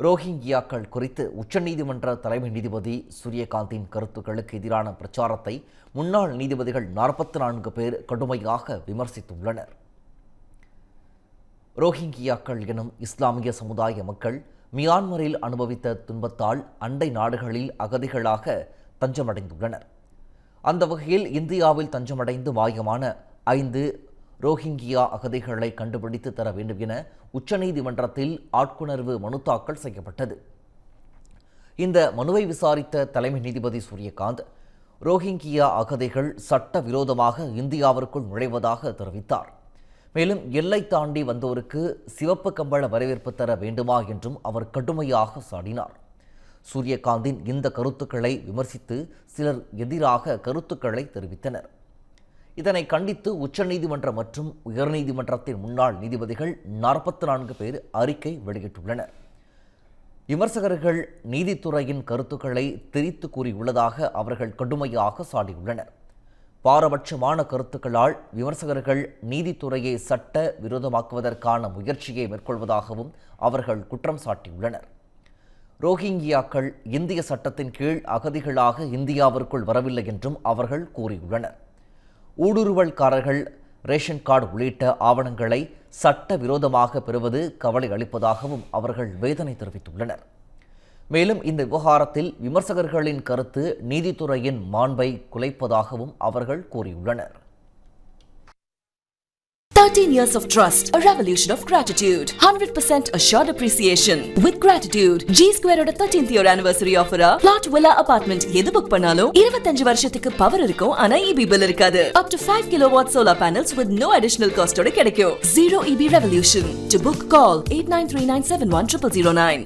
ரோஹிங்கியாக்கள் குறித்து உச்சநீதிமன்ற தலைமை நீதிபதி சூரியகாந்தின் கருத்துக்களுக்கு எதிரான பிரச்சாரத்தை முன்னாள் நீதிபதிகள் 44 பேர் கடுமையாக விமர்சித்துள்ளனர். ரோஹிங்கியாக்கள் எனும் இஸ்லாமிய சமுதாய மக்கள் மியான்மரில் அனுபவித்த துன்பத்தால் அண்டை நாடுகளில் அகதிகளாக தஞ்சமடைந்துள்ளனர். அந்த வகையில் இந்தியாவில் தஞ்சமடைந்து மாயமான 5 ரோஹிங்கியா அகதிகளை கண்டுபிடித்து தர வேண்டும் என உச்சநீதிமன்றத்தில் ஆட்கொணர்வு மனு தாக்கல் செய்யப்பட்டது. இந்த மனுவை விசாரித்த தலைமை நீதிபதி சூரியகாந்த், ரோஹிங்கியா அகதிகள் சட்டவிரோதமாக இந்தியாவிற்குள் நுழைவதாக தெரிவித்தார். மேலும் எல்லை தாண்டி வந்தோருக்கு சிவப்பு கம்பள வரவேற்பு தர வேண்டுமா என்றும் அவர் கடுமையாக சாடினார். சூரியகாந்தின் இந்த கருத்துக்களை விமர்சித்து சிலர் எதிராக கருத்துக்களை தெரிவித்தனர். இதனை கண்டித்து உச்சநீதிமன்ற மற்றும் உயர்நீதிமன்றத்தின் முன்னாள் நீதிபதிகள் 44 பேர் அறிக்கை வெளியிட்டுள்ளனர். விமர்சகர்கள் நீதித்துறையின் கருத்துக்களை திரித்து கூறியுள்ளதாக அவர்கள் கடுமையாக சாடியுள்ளனர். பாரபட்சமான கருத்துக்களால் விமர்சகர்கள் நீதித்துறையை சட்ட விரோதமாக்குவதற்கான முயற்சியை மேற்கொள்வதாகவும் அவர்கள் குற்றம் சாட்டியுள்ளனர். ரோஹிங்கியாக்கள் இந்திய சட்டத்தின் கீழ் அகதிகளாக இந்தியாவிற்குள் வரவில்லை என்றும் அவர்கள் கூறியுள்ளனர். ஊடுருவல்காரர்கள் ரேஷன் கார்டு உள்ளிட்ட ஆவணங்களை சட்டவிரோதமாக பெறுவது கவலை அளிப்பதாகவும் அவர்கள் வேதனை தெரிவித்துள்ளனர். மேலும் இந்த விவகாரத்தில் விமர்சகர்களின் கருத்து நீதித்துறையின் மாண்பை குலைப்பதாகவும் அவர்கள் கூறியுள்ளனர். 13 years of trust, a revolution of gratitude, 100% assured appreciation. With gratitude, G Square oda 13th year anniversary offer plot villa apartment எது புக் பண்ணாலும் 25 வருஷத்துக்கு பவர் இருக்கும். ஆனா EB bill இருக்காது. Up to 5 kilowatt solar panels with no additional cost ஓட கிடைக்கும். Zero EB revolution. To book, call 8939710009.